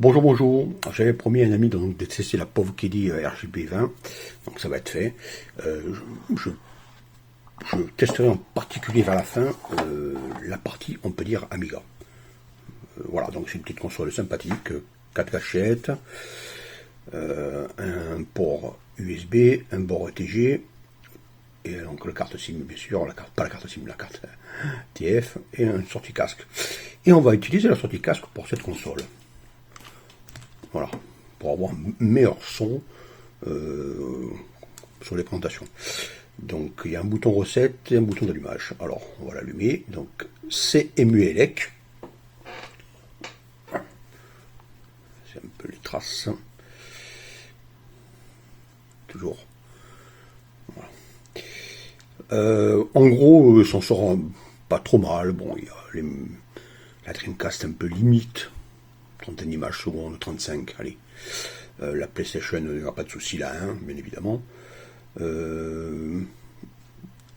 Bonjour, bonjour. J'avais promis à un ami donc, de tester la pauvre Kiddy RGB20, donc ça va être fait. Je, je testerai en particulier vers la fin la partie, on peut dire, Amiga. Voilà, donc c'est une petite console sympathique, 4 gâchettes, un port USB, un port ETG, et donc la carte SIM bien sûr, pas la carte SIM, la carte TF, et une sortie casque. Et on va utiliser la sortie casque pour cette console. Voilà, pour avoir un meilleur son sur les présentations. Donc il y a un bouton recette et un bouton d'allumage. Alors on va l'allumer. Donc c'est EmuElec. C'est un peu les traces. Toujours. Voilà. En gros, s'en sort pas trop mal. Bon, il y a la Dreamcast un peu limite. 30 images secondes, 35, allez. La PlayStation, il n'y aura pas de souci là, hein, bien évidemment.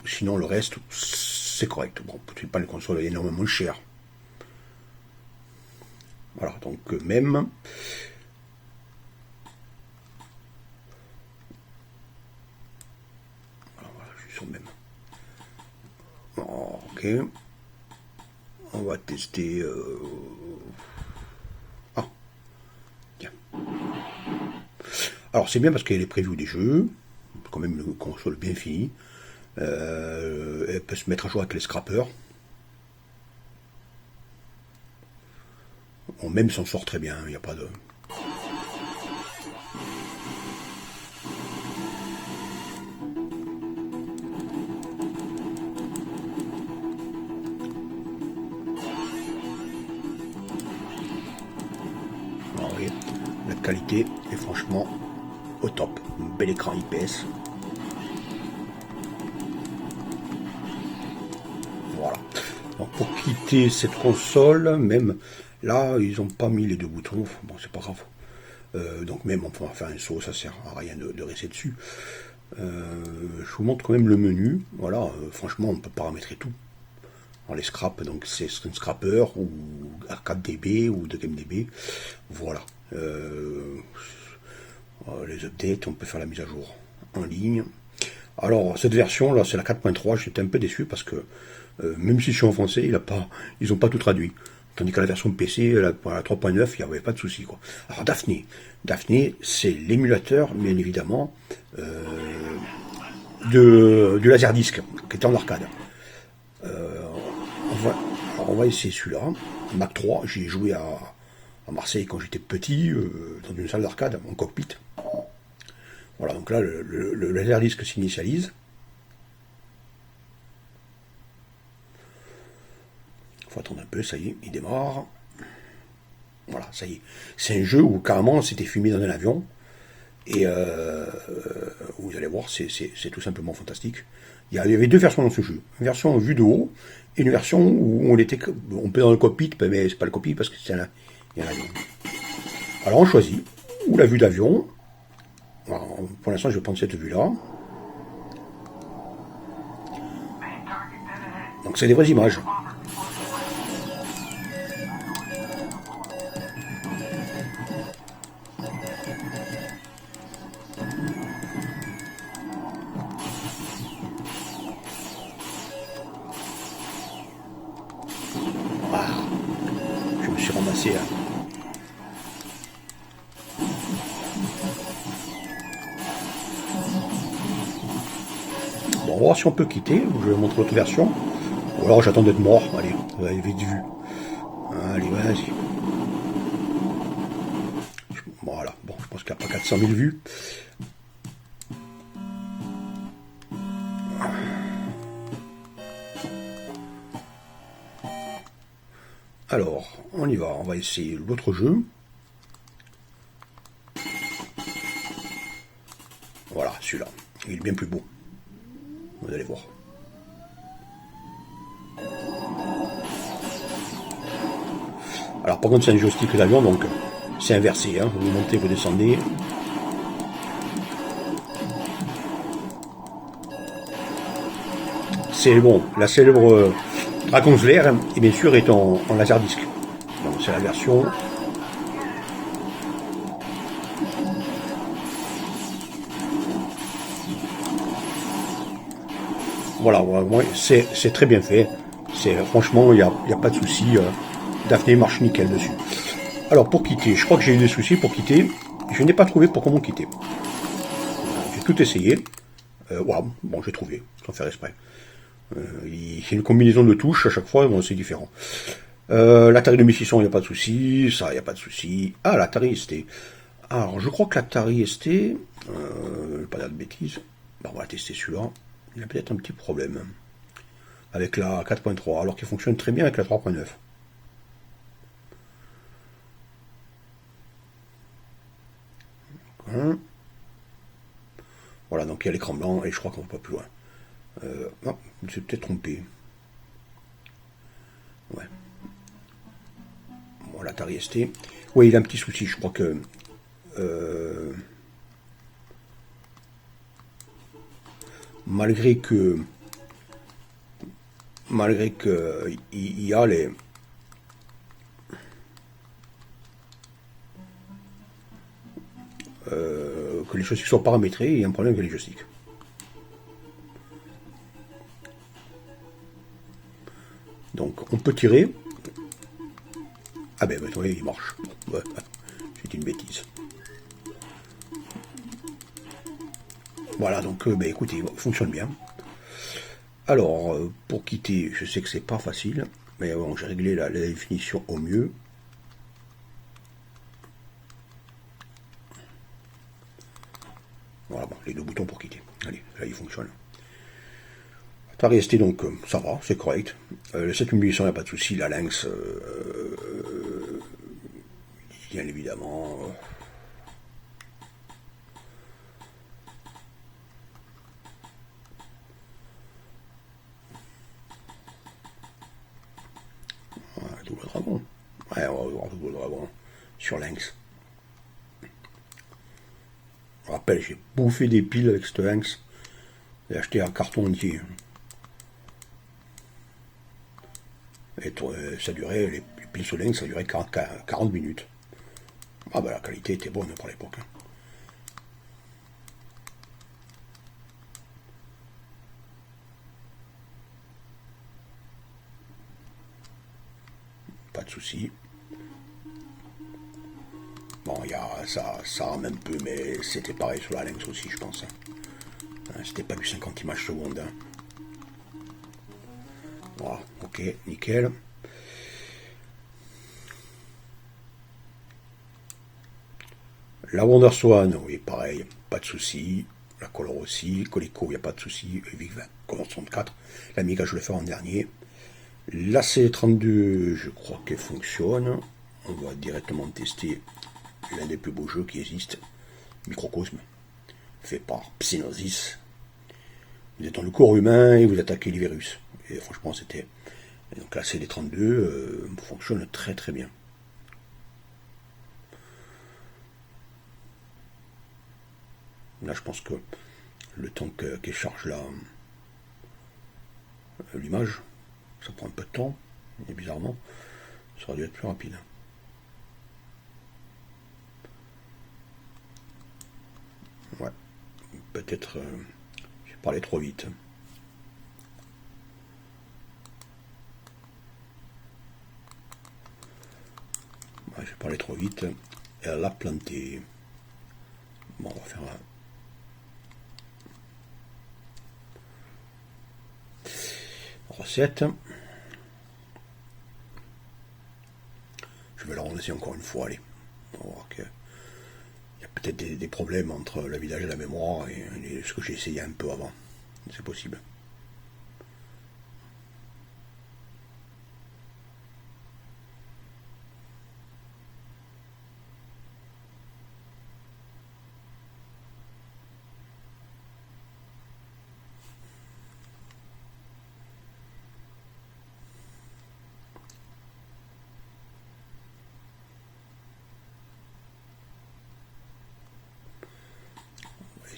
Sinon, le reste, c'est correct. Bon, c'est pas une console énormément chère. Voilà, donc même. Voilà, je suis sur même. Ok. On va tester. Alors c'est bien parce qu'elle est prévue des jeux, quand même une console bien finie. Elle peut se mettre à jour avec les scrappers. On même s'en sort très bien, il n'y a pas de. Alors, oui, la qualité est franchement au top. Un bel écran IPS. Voilà. Donc pour quitter cette console, même là, ils n'ont pas mis les deux boutons. Bon, c'est pas grave. Donc même on peut faire un saut, ça sert à rien de rester dessus. Je vous montre quand même le menu. Voilà, franchement, on peut paramétrer tout. Dans les scraps, donc c'est Screen Scrapper ou ArcadeDB ou DGameDB. Voilà. Les updates, on peut faire la mise à jour en ligne. Alors cette version là, c'est la 4.3. J'étais un peu déçu parce que même si je suis en français, ils n'ont pas tout traduit. Tandis qu'à la version PC, la 3.9, il n'y avait pas de souci quoi. Alors Daphne, c'est l'émulateur, bien évidemment, du Laserdisc qui était en arcade. On va essayer celui-là. Mac 3, j'y ai joué à Marseille quand j'étais petit, dans une salle d'arcade, en cockpit. Voilà, donc là, le Laserdisc s'initialise. Il faut attendre un peu, ça y est, il démarre. Voilà, ça y est. C'est un jeu où carrément c'était filmé dans un avion. Et vous allez voir, c'est tout simplement fantastique. Il y avait deux versions dans ce jeu. Une version vue de haut et une version où on peut dans le cockpit, mais c'est pas le cockpit parce que c'est un avion. Alors on choisit ou la vue d'avion. Pour l'instant, je vais prendre cette vue-là. Donc c'est des vraies images. Je me suis ramassé là. Bon, on va voir si on peut quitter. Je vais montrer l'autre version. Ou alors j'attends d'être mort. Allez, vous avez vite vu. Allez, vas-y. Voilà. Bon, je pense qu'il n'y a pas 400 000 vues. Alors, on y va. On va essayer l'autre jeu. Voilà, celui-là. Il est bien plus beau. Vous allez voir. Alors par contre c'est un joystick d'avion, donc c'est inversé, hein. Vous montez, vous descendez. C'est bon, la célèbre Dragon's Lair, et bien sûr est en laserdisc. Donc c'est la version Voilà, ouais, c'est très bien fait. Franchement, il y a pas de souci. Daphné marche nickel dessus. Alors, pour quitter, je crois que j'ai eu des soucis pour quitter. Je n'ai pas trouvé pour comment quitter. J'ai tout essayé. Waouh, bon, j'ai trouvé, sans faire exprès. C'est une combinaison de touches à chaque fois, bon, c'est différent. L'Atari 2600, il n'y a pas de souci. Ça, il n'y a pas de souci. Ah, l'Atari ST. Alors, je crois que l'Atari ST, je vais pas dire de bêtises. Bon, on va tester celui-là. Il a peut-être un petit problème avec la 4.3, alors qu'il fonctionne très bien avec la 3.9. Voilà, donc il y a l'écran blanc et je crois qu'on ne va pas plus loin. Non, je me suis peut-être trompé. Ouais. Bon, l'Atari ST. Oui, il a un petit souci, je crois que. euh, malgré que. Malgré que. Il y a les. Que les joysticks soient paramétrés, il y a un problème avec les joysticks. Donc on peut tirer. Ah ben oui, il marche. Ouais, c'est une bêtise. Voilà, donc ben, écoutez, il fonctionne bien. Alors, pour quitter, je sais que c'est pas facile, mais bon, j'ai réglé la définition au mieux. Voilà, bon, les deux boutons pour quitter. Allez, là il fonctionne. Atari ST, donc ça va, c'est correct. Le 7800, il n'y a pas de souci. La Lynx, bien évidemment. Double Dragon. Ouais, on va voir Double Dragon sur Lynx. Je rappelle, j'ai bouffé des piles avec ce Lynx. J'ai acheté un carton entier. Et ça durait, les piles sur Lynx, ça durait 40 minutes. Ah bah la qualité était bonne pour l'époque. Pas de souci. Bon, il y a ça rame un peu, mais c'était pareil sur la Lynx aussi, je pense. C'était pas du 50 images secondes. Voilà, ok, nickel. La WonderSwan, oui, pareil, pas de souci. La Color aussi, Coleco, il n'y a pas de souci. Vic Color 64. L'Amiga, je vais le faire en dernier. La C32, je crois qu'elle fonctionne. On va directement tester l'un des plus beaux jeux qui existent, Microcosme, fait par Psygnosis. Vous êtes dans le corps humain et vous attaquez les virus. Et franchement, c'était. Donc la CD32 fonctionne très très bien. Là, je pense que le temps qu'elle charge l'image, ça prend un peu de temps, et bizarrement, ça aurait dû être plus rapide. Ouais, peut-être j'ai parlé trop vite. Ouais, j'ai parlé trop vite, et elle l'a planté. Bon, on va faire un. Recette. Je vais la relancer encore une fois, allez. On va voir qu'il y a peut-être des problèmes entre le vidage et la mémoire et ce que j'ai essayé un peu avant. C'est possible.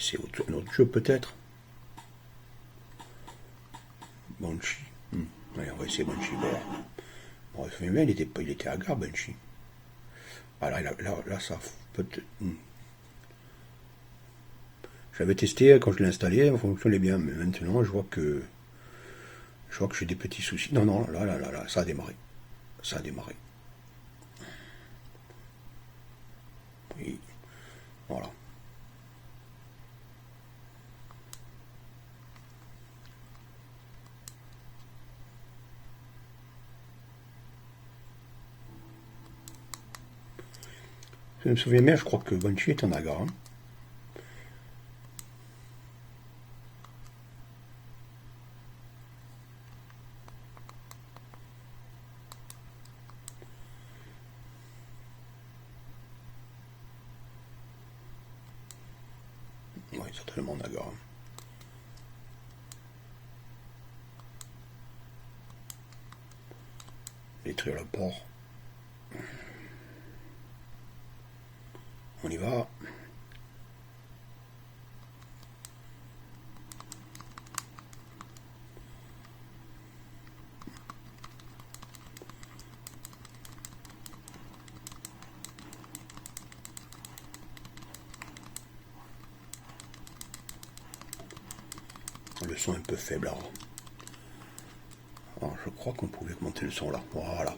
C'est un autre jeu peut-être. Banshee. Ouais, on va essayer Banshee. Bon, il était hagard Banshee. Ah, là, ça peut-être. J'avais testé quand je l'ai installé, ça fonctionnait bien, mais maintenant je vois que Je vois que j'ai des petits soucis. Non, non, là, ça a démarré. Ça a démarré. Oui, voilà. Je me souviens bien, je crois que Banshee est un aga. Hein. Oui, certainement un aga. Détruire le port. On y va. Le son est un peu faible. Alors je crois qu'on pouvait monter le son là. Voilà.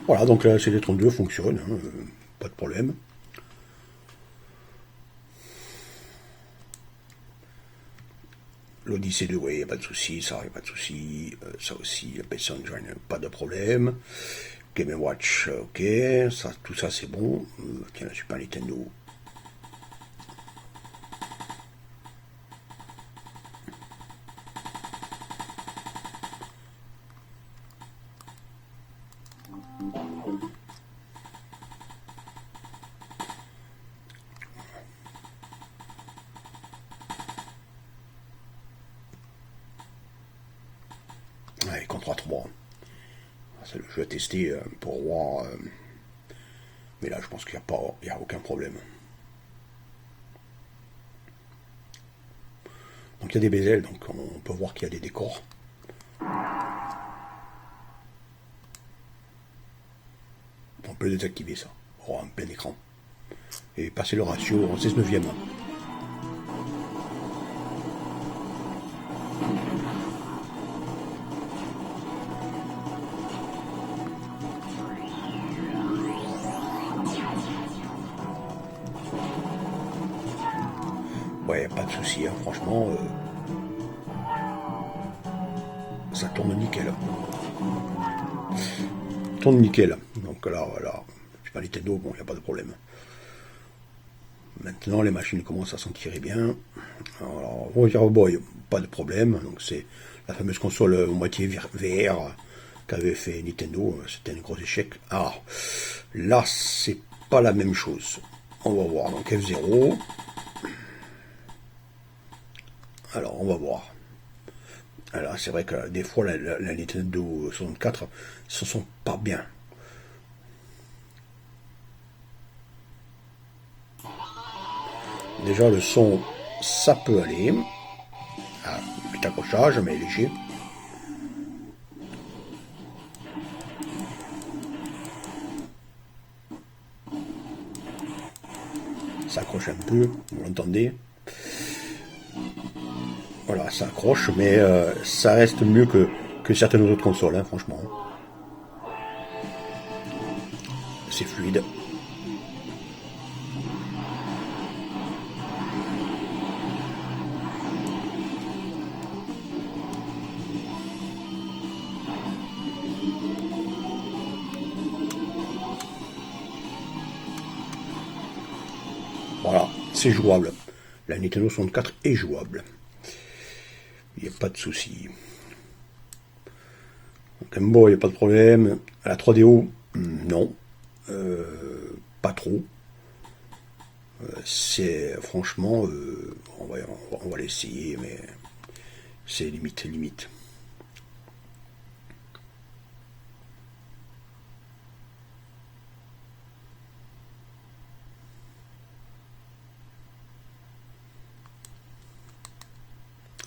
Voilà, donc la CD32 fonctionne, hein, pas de problème. L'Odyssée 2, oui, il n'y a pas de souci, ça, il n'y a pas de souci. Ça aussi, la PS Engine, pas de problème. Game Watch, ok, ça, tout ça c'est bon. Tiens, la Super Nintendo. Ouais, Contra 3. C'est le jeu à tester pour voir. Mais là, je pense qu'il n'y a aucun problème. Donc il y a des bezels, donc on peut voir qu'il y a des décors. On peut désactiver ça, en plein écran. Et passer le ratio en 16 neuvième. Ouais, pas de souci, hein, franchement, ça tourne nickel. Tourne nickel. Donc là, voilà, Super Nintendo, bon, il n'y a pas de problème. Maintenant, les machines commencent à s'en tirer bien. Alors, Roger Boy, pas de problème. Donc c'est la fameuse console moitié VR qu'avait fait Nintendo. C'était un gros échec. Ah, là, c'est pas la même chose. On va voir. Donc F0. Alors, on va voir. Alors, c'est vrai que des fois, la Nintendo 64 se sent pas bien. Déjà, le son, ça peut aller. Ah, petit accrochage, mais léger. Ça accroche un peu, vous l'entendez. Voilà, ça accroche, mais ça reste mieux que certaines autres consoles, hein, franchement. C'est fluide. Voilà, c'est jouable. La Nintendo 64 est jouable. Il n'y a pas de souci. Game Boy, il n'y a pas de problème. La 3DO, non. Pas trop. C'est franchement, on va l'essayer, mais c'est limite, limite.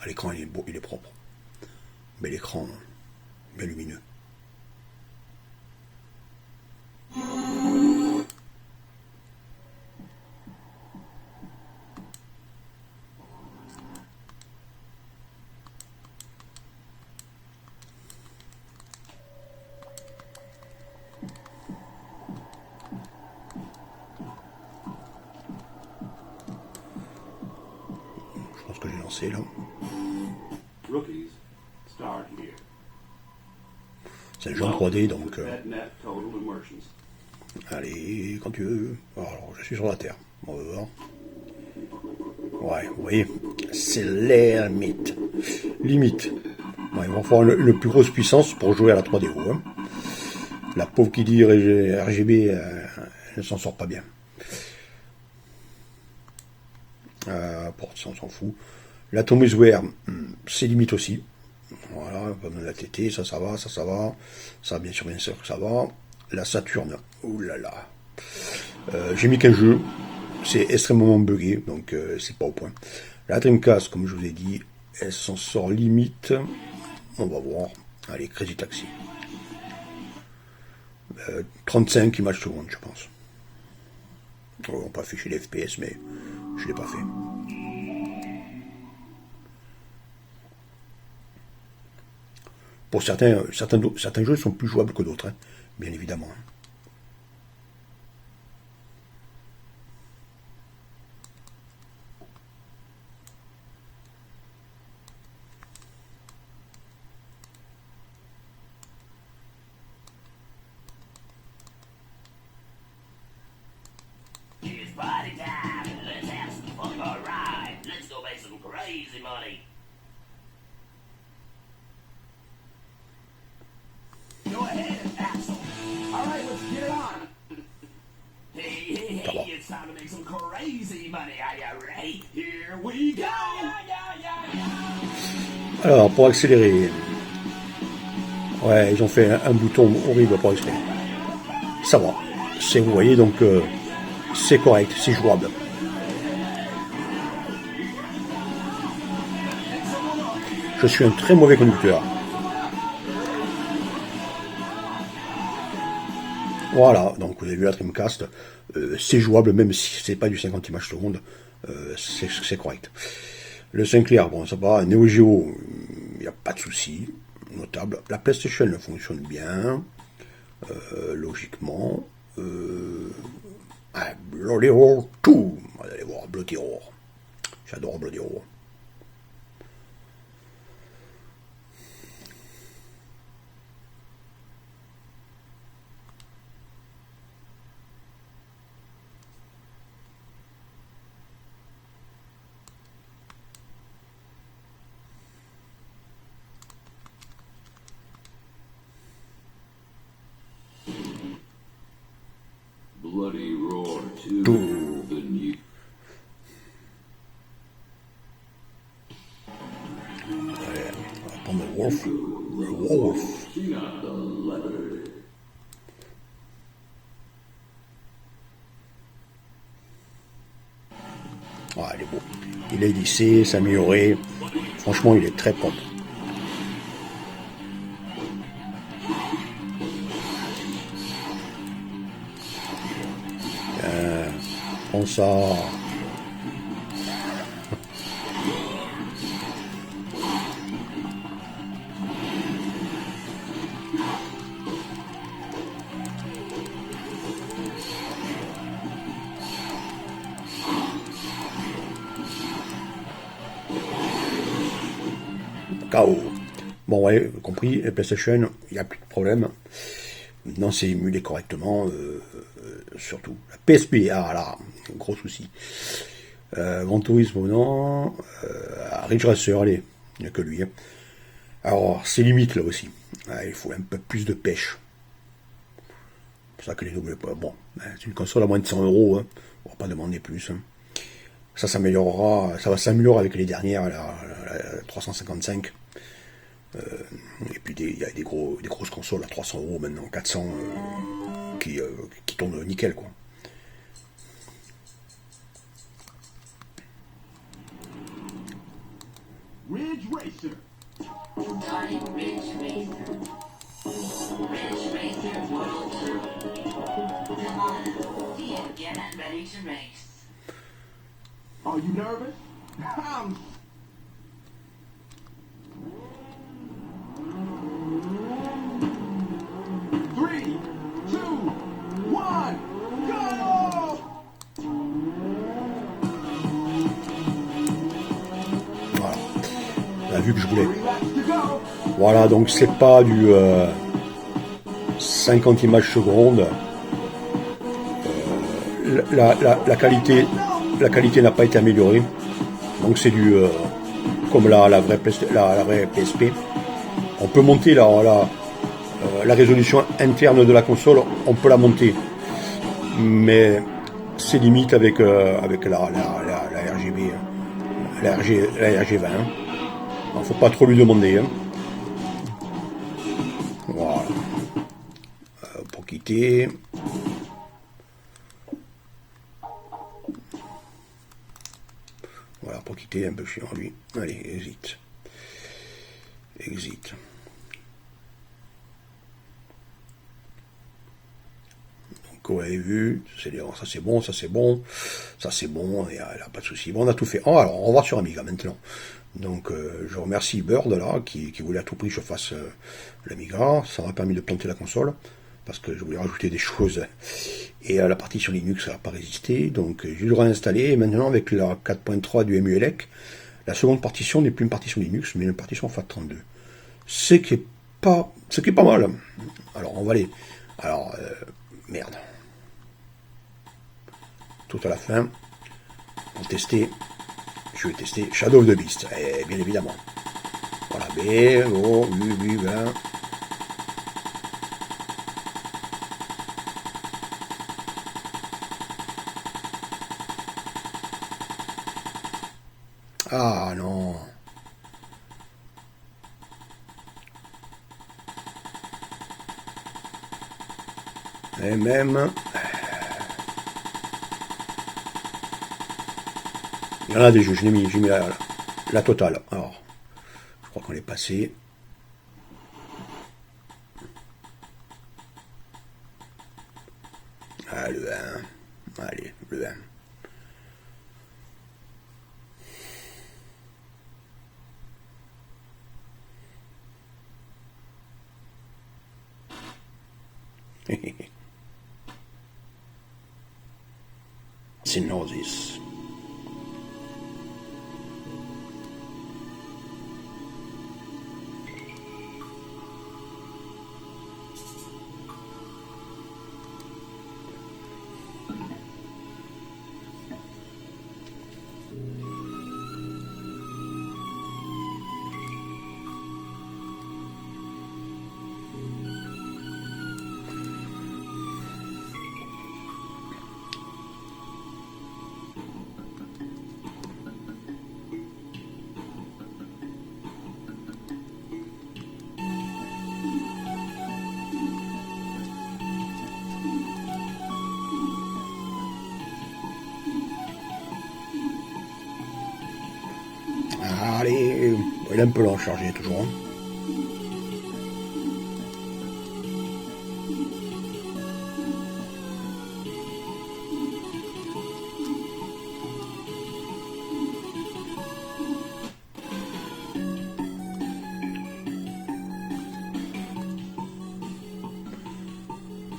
Ah, l'écran il est beau, il est propre. Bel écran, bien lumineux. commencer là. Rookies start here. C'est un jeu en 3D donc. Net total immersions. Allez, quand tu veux. Alors, je suis sur la Terre. On va voir. Ouais, vous voyez, c'est la limite. Limite. Ouais, il va falloir une plus grosse puissance pour jouer à la 3DO. Hein. La pauvre qui dit RGB, elle ne s'en sort pas bien. Porte, ça, on s'en fout. L'Atomisware, c'est limite aussi. Voilà, pas besoin de la TT, ça va, ça va. Ça, bien sûr que ça va. La Saturne, oulala. J'ai mis qu'un jeu, c'est extrêmement buggé, donc c'est pas au point. La Dreamcast, comme je vous ai dit, elle s'en sort limite. On va voir. Allez, Crazy Taxi. 35 images secondes, je pense. On va pas afficher les FPS, mais je l'ai pas fait. Pour certains jeux sont plus jouables que d'autres, hein, bien évidemment. Party time! Let's have some fun. All right, let's go make some crazy money. Go ahead, Axel. All right, let's get it on. Hey, it's time to make some crazy money. Are you ready? Here we go! Alors, pour accélérer, ouais, ils ont fait un bouton horrible pour accélérer. Ça va, c'est, vous voyez, donc c'est correct, c'est jouable. Je suis un très mauvais conducteur. Voilà, donc vous avez vu la Dreamcast, c'est jouable, même si c'est pas du 50 images secondes, c'est correct. Le Sinclair, bon, ça va, Neo Geo, il n'y a pas de souci, notable. La PlayStation fonctionne bien, logiquement. Bloody Roar 2, vous allez voir, Bloody Roar. J'adore Bloody Roar. Bloody Roar 2. Tout. The new. Allez, on va prendre le Wolf. Le Wolf. She got the leather. Ah, il est beau. Il est lissé, c'est amélioré. Franchement, il est très propre. Prends ça. KO. Bon, ouais, compris, la PlayStation, il n'y a plus de problème. Maintenant, c'est émulé correctement, surtout. La PSP, ah là, gros souci. Grand Turismo, non. Ridge Racer, allez, il n'y a que lui. Hein. Alors, c'est limite là aussi. Ah, il faut un peu plus de pêche. C'est pour ça que les doubles. Bon, c'est une console à moins de 100 €. Hein. On va pas demander plus. Hein. Ça s'améliorera, ça va s'améliorer avec les dernières, la 355. Et puis il y a des grosses consoles à 300 € maintenant, 400 qui tournent nickel quoi. Ridge Racer. Starting Ridge Racer. Ridge Racer World Tour. Come on, see you, get ready to race. Are you nervous? Three, two, one, go! Voilà. vu que je voulais. 3 laps to go. Voilà, donc c'est pas du 50 images secondes. La qualité n'a pas été améliorée. Donc c'est du comme la vraie PSP. On peut monter la résolution interne de la console, on peut la monter, mais c'est limite avec la RGB, la RG20. Il faut pas trop lui demander. Hein. Voilà. Pour quitter. Voilà, pour quitter un peu chiant lui. Allez, exit. Exit. Donc vous avez vu, ça c'est bon, ça c'est bon, ça c'est bon, et là, pas de souci. Bon, on a tout fait. Oh, alors on va voir sur Amiga maintenant. Donc je remercie Bird là, qui voulait à tout prix que je fasse l'Amiga. Ça m'a permis de planter la console, parce que je voulais rajouter des choses. Et la partie sur Linux, ça n'a pas résisté. Donc j'ai dû le réinstaller. Et maintenant, avec la 4.3 du EmuElec, la seconde partition n'est plus une partition Linux, mais une partition FAT32. Ce qui est pas mal. Alors on va aller. Alors merde. Tout à la fin, pour tester, je vais tester Shadow of the Beast, bien évidemment. Voilà, B, O, U, U, 20. Ah non. Et même... Il y en a des jeux, j'ai mis la totale. Alors, je crois qu'on est passé. Ah, le 1. Allez, le 1. Synosis. Allez, il est un peu lent à charger toujours. Hein.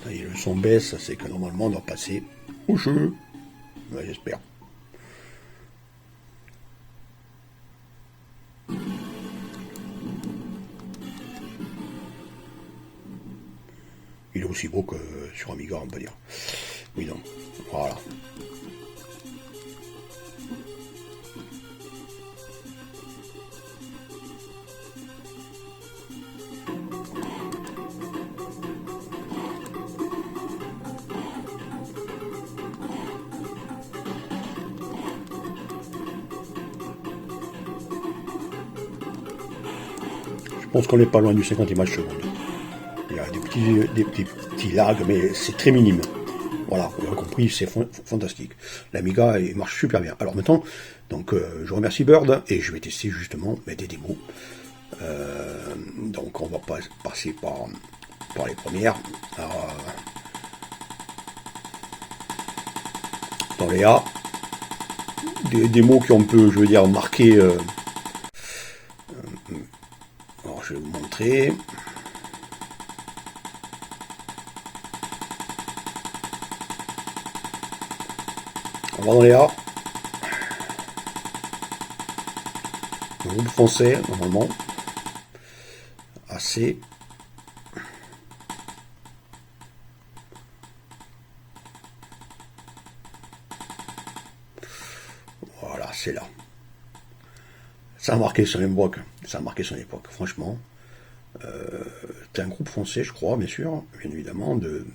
Ça y est, le son baisse, c'est que normalement on doit passer au jeu. Ouais, j'espère. Il est aussi beau que sur Amiga, on peut dire. Oui, donc, voilà. Je pense qu'on n'est pas loin du 50 images secondes. Il y a des petits lags, mais c'est très minime. Voilà, vous avez compris, c'est fantastique. L'Amiga, il marche super bien. Alors maintenant, donc, je remercie Bird et je vais tester justement des démos. Donc on va passer par les premières. Alors, dans les A, des démos qui ont un peu, je veux dire, marqué. Alors je vais vous montrer. On va dans les A. Un groupe français, normalement. Assez. Voilà, c'est là. Ça a marqué son époque. Ça a marqué son époque, franchement. C'est un groupe français, je crois, bien sûr, bien évidemment, de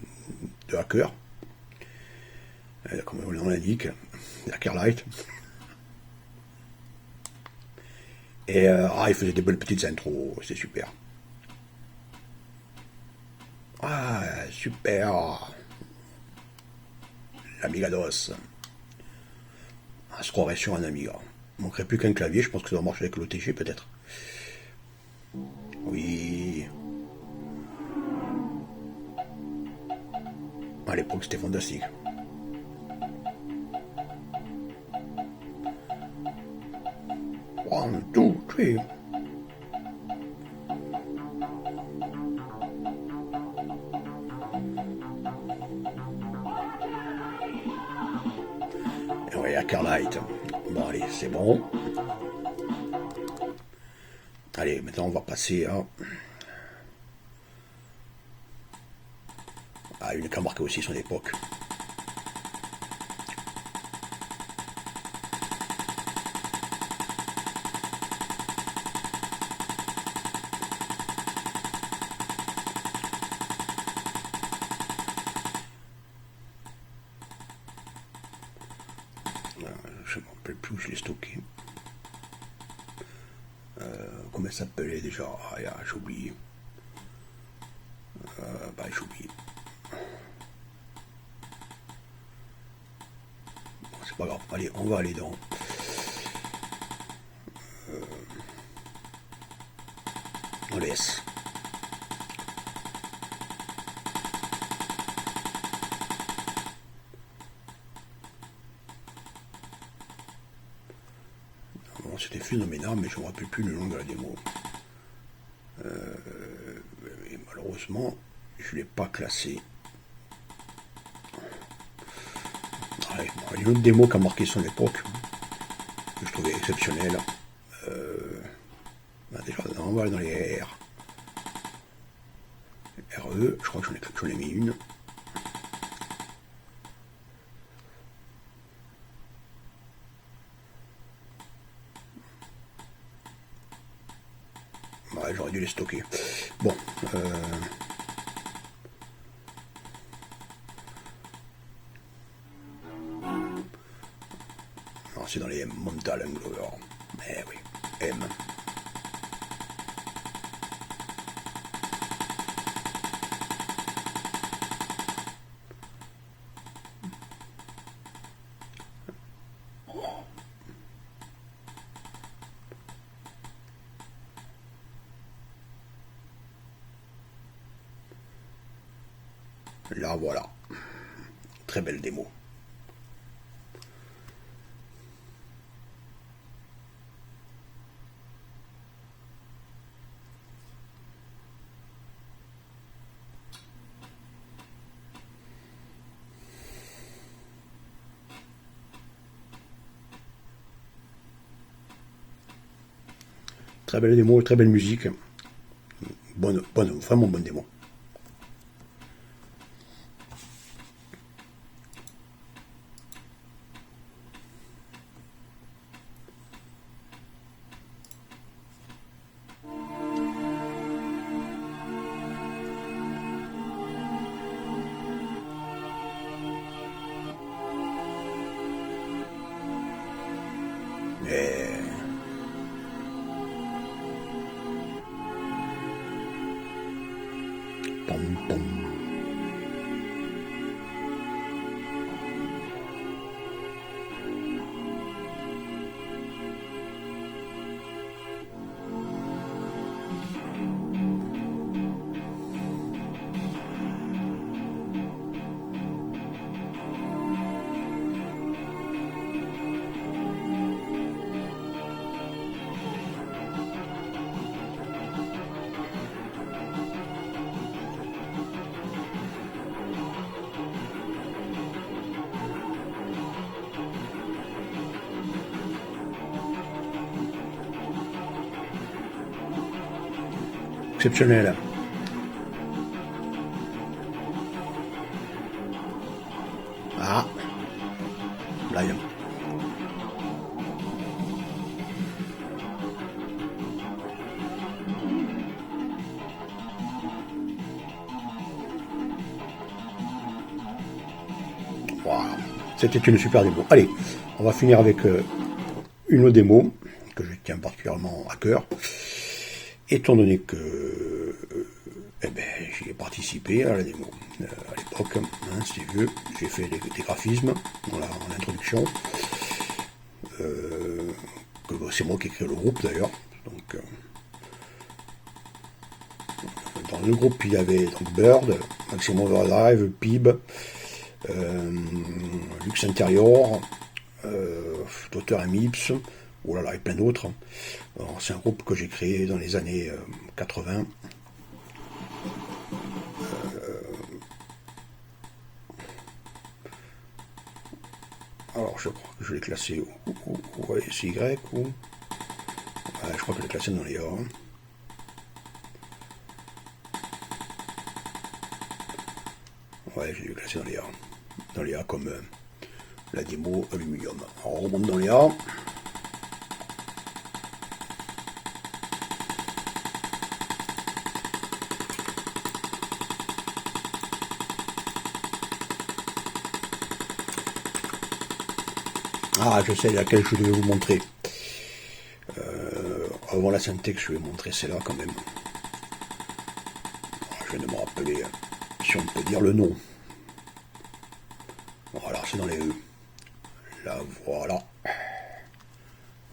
hackers. Comme on l'indique, Hacker Light. Et il faisait des bonnes petites intros, c'est super. Ah, super. L'Amigados. On se croirait sur un Amiga. Il manquerait plus qu'un clavier, je pense que ça va marcher avec l'OTG peut-être. Oui. À l'époque, c'était fantastique. One, two, three. Et oui, Hacker Light. Bon, allez, c'est bon. Allez, maintenant, on va passer à une qui a marqué aussi son époque. Je ne me rappelle plus où je l'ai stocké. Comment ça s'appelait déjà? J'ai oublié. J'ai oublié. Bon, c'est pas grave. Allez, on va aller dans... on laisse. Bon, c'était phénoménal, mais je ne me rappelle plus le nom de la démo. Et malheureusement, je ne l'ai pas classé. Allez, une autre démo qui a marqué son époque, que je trouvais exceptionnelle. Déjà, on va aller dans les R. RE, je crois que j'en ai mis une. Ouais, j'aurais dû les stocker. Bon. C'est dans les M, Montal Glover. Mais oui, M. Là, voilà. Très belle démo. Très belle démo, très belle musique. Vraiment bonne démo. Et... pom, pom. exceptionnel. Ah, là, il y a... Voilà. C'était une super démo. Allez, on va finir avec une autre démo que je tiens particulièrement à cœur, étant donné que j'y ai participé à la démo à l'époque, hein, c'était vieux, j'ai fait des graphismes dans l'introduction, c'est moi qui ai créé le groupe d'ailleurs, donc dans le groupe il y avait donc Bird, Maximum Overdrive, PIB, Lux Interior, Dr. Amips, oh là là, et plein d'autres. C'est un groupe que j'ai créé dans les années 80. Alors je crois que je l'ai classé ou SY ou... Ouais, je crois que je l'ai classé dans les A. Ouais, je l'ai classé dans les A. Dans les A comme la démo Aluminium. Alors, on remonte dans les A. Ah, je sais laquelle je devais vous montrer. Avant la syntaxe, je vais vous montrer celle-là quand même. Je viens de me rappeler, si on peut dire le nom. Voilà, c'est dans les E. Là, voilà.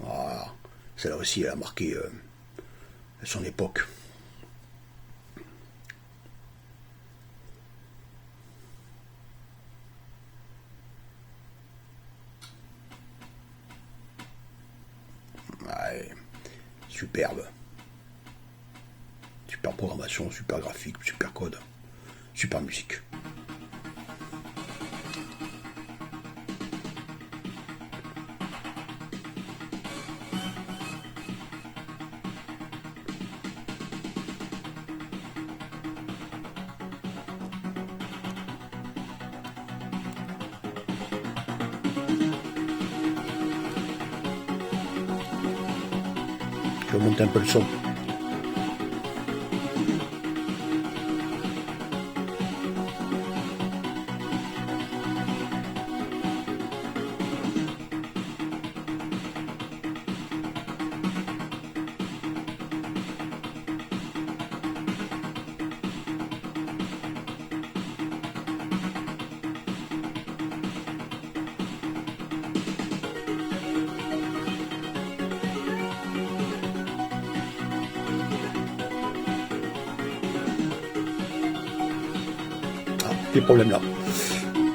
Voilà. Celle-là aussi, elle a marqué son époque. Ouais. Superbe. Super programmation, super graphique, super code, super musique. Je vais monter un peu le son. Des problèmes là.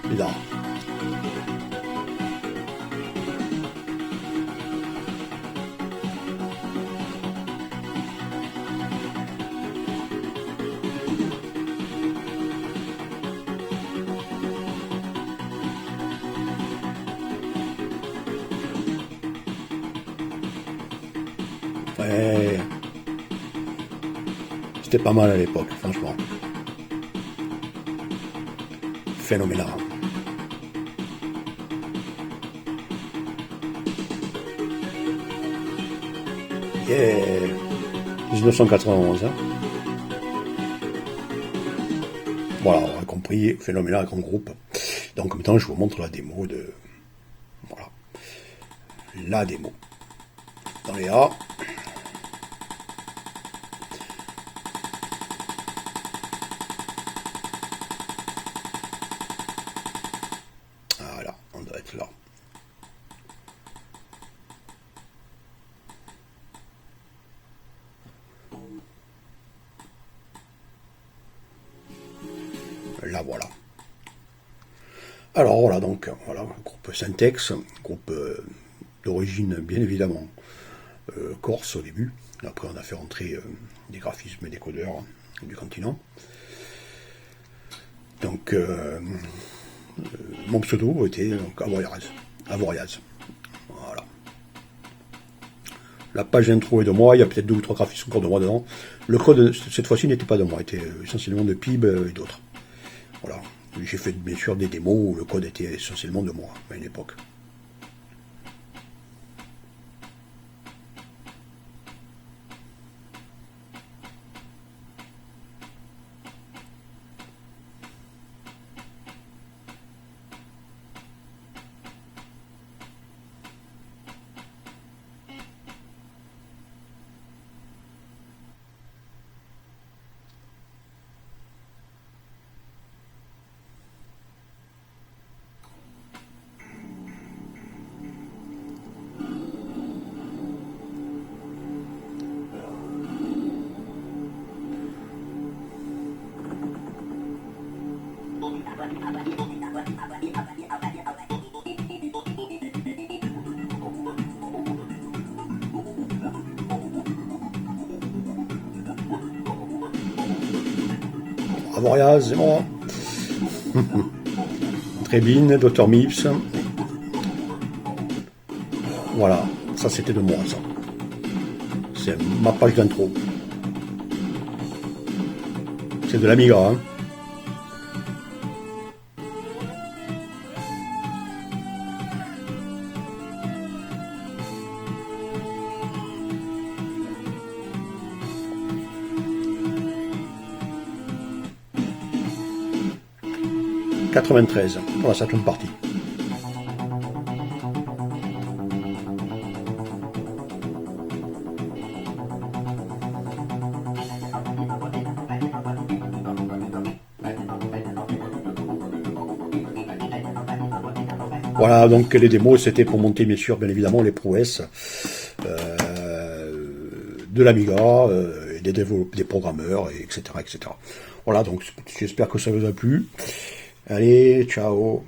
Bizarre. Ouais. C'était pas mal à l'époque, franchement. Phénoménal. Yeah. 1991. Hein. Voilà, on a compris, phénoménal grand groupe. Donc maintenant je vous montre la démo de... Voilà. La démo. Dans les A. Voilà, on doit être là. Là voilà. Alors voilà donc, voilà, groupe Syntex, groupe d'origine bien évidemment corse au début. Après on a fait rentrer des graphismes et des codeurs du continent. Donc mon pseudo était donc Avoriaz. Voilà. La page d'intro est de moi, il y a peut-être 2 ou 3 graphismes encore de moi dedans. Le code, cette fois-ci, n'était pas de moi, était essentiellement de PIB et d'autres. Voilà. J'ai fait bien sûr des démos où le code était essentiellement de moi, à une époque. Avoria, c'est bon. Trébine, Dr Mips. Voilà, ça c'était de moi, ça. C'est ma page d'intro. C'est de l'Amiga, hein. « 93. Voilà, ça tourne parti. Voilà, donc les démos, c'était pour monter, bien sûr, bien évidemment, les prouesses de l'Amiga, des programmeurs, etc., etc. Voilà, donc j'espère que ça vous a plu. Allez, ciao.